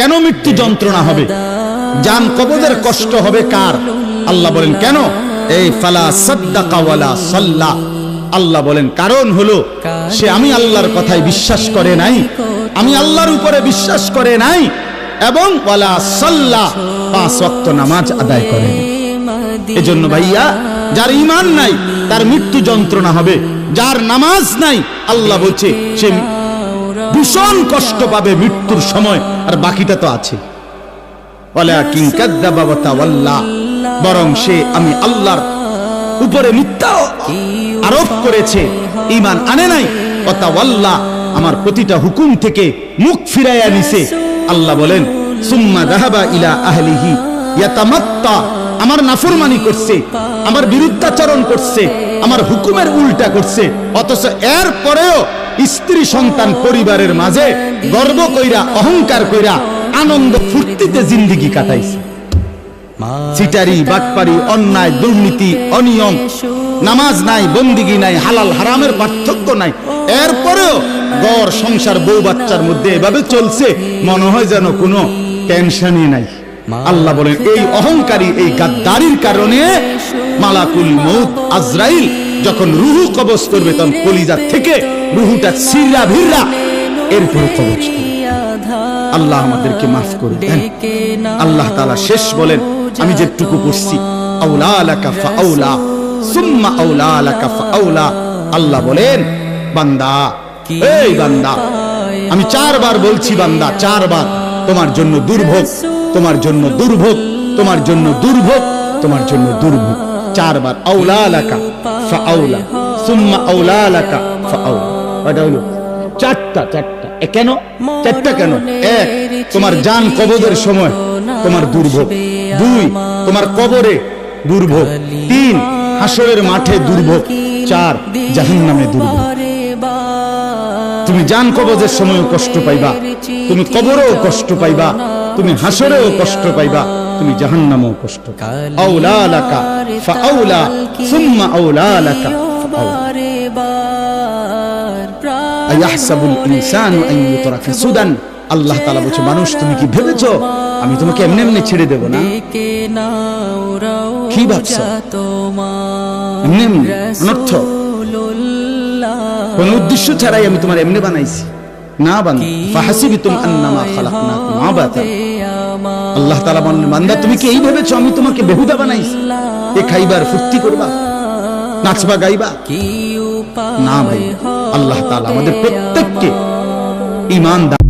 কেন মৃত্যু যন্ত্রণা হবে, জান কবজের কষ্ট হবে কার? আল্লাহ বলেন কেন? এই ফালা সাদ্দাকা ওয়ালা সাল্লা, আল্লাহ বলেন কারণ হলো সে আমি আল্লাহর কথায় বিশ্বাস করে নাই, আমি আল্লাহর উপরে বিশ্বাস করে নাই, এবং ওয়ালা সাল্লা, 5 ওয়াক্ত নামাজ আদায় করে নাই। এজন্য ভাইয়া, যার ঈমান নাই তার মৃত্যু যন্ত্রণা হবে, যার নামাজ নাই আল্লাহ বলছে সে ভীষণ কষ্ট পাবে মৃত্যুর সময়, আর বাকিটা তো আছে। ওয়ালাকিন কাযযাবা ওয়া তাওয়াল্লা, বরং সে আমি আল্লাহর উপরে মিথ্যা আরোপ করেছে, ঈমান আনে নাই। ওয়া তাওয়াল্লা, আমার প্রতিটা হুকুম থেকে মুখ ফিরাইয়া নিছে। আল্লাহ বলেন সুম্মা যাহাবা ইলা আহলিহি ইয়াতামাত্তা, আমার নাফরমানি করছে, আমার বিরুদ্ধাচরণ করছে, আমার হুকুমের উল্টা করছে, অথচ এর পরেও স্ত্রী সন্তান পরিবারের মাঝে গর্ব কইরা অহংকার কইরা আনন্দ ফুর্তিতে জিন্দেগি কাটাইছে। চিটারি বাটপারি, অন্যায় দুর্নীতি অনিয়ম, নামাজ নাই, বন্দিগি নাই, হালাল হারামের পার্থক্য নাই, এরপরেও গড় সংসার বউ বাচ্চার মধ্যে এভাবে চলছে, মনে হয় যেন কোনো টেনশনই নাই। আল্লাহ বলেন এই অহংকারী, এই গাদ্দারির কারণে মালাকুল মউত আজরাইল যখন রুহু কবজ করবে তখন কলিজা থেকে রুহুটা ছিঁড়া ভিড়া এরপর কবজ করবে। আল্লাহ আমাদেরকে মাফ করে দেন। আল্লাহ তাআলা শেষ বলেন, আমি যেটুকু পড়ছি, আউলা লাকা ফাআউলা সুম্মা আউলা লাকা ফাআউলা। আল্লাহ বলেন বান্দা, এই বান্দা, আমি 4 বার বলছি বান্দা, 4 বার তোমার জন্য দুর্ভোগ, তোমার জন্য দুর্ভোগ, তোমার জন্য দুর্ভোগ, তোমার জন্য দুর্ভোগ। 4 বার আউলা লাকা ফাআউলা সুম্মা আউলা লাকা ফাআউলা। এটা হলো 4টা। কেন 4টা কেন? 1, তোমার জান কবজের সময় তোমার দুর্ভোগ, 2, তোমার কবরে দুর্ভোগ, 3, হাসরের মাঠে দুর্ভোগ, 4, জাহান্নামে দুর্ভোগ। তুমি জান কবজের সময়ও কষ্ট পাইবা, তুমি কবরেও কষ্ট পাইবা, তুমি হাসরেও কষ্ট পাইবা, তুমি জাহান্নামেও কষ্ট পাইবা। আউলা লাকা ফাআউলা সুম্মা আউলা লাকা ফাআউলা। আয়াহসাবুল ইনসানু আন ইউতরাকা সুদান। আল্লাহ তাআলা বলছে, মানুষ তুমি কি ভেবেছো আমি তোমাকে এমনি এমনি ছেড়ে দেব না? কি ভাবছো? এমনি এমনি অনর্থ কোন উদ্দেশ্য ছাড়াই আমি তোমার এমনি বানাইছি না? বান্দা ফাহাসিবতুম আন্নামা খালাকনাকুম আবাতা। আল্লাহ তাআলা বলেন, বান্দা তুমি কি এই ভেবেছো আমি তোমাকে বেহুদা বানাইছি? এ খাইবার ফুর্তি করবা, নাচবা গাইবা? না ভাই, আল্লাহ তাআলা আমাদের প্রত্যেককে ঈমান দান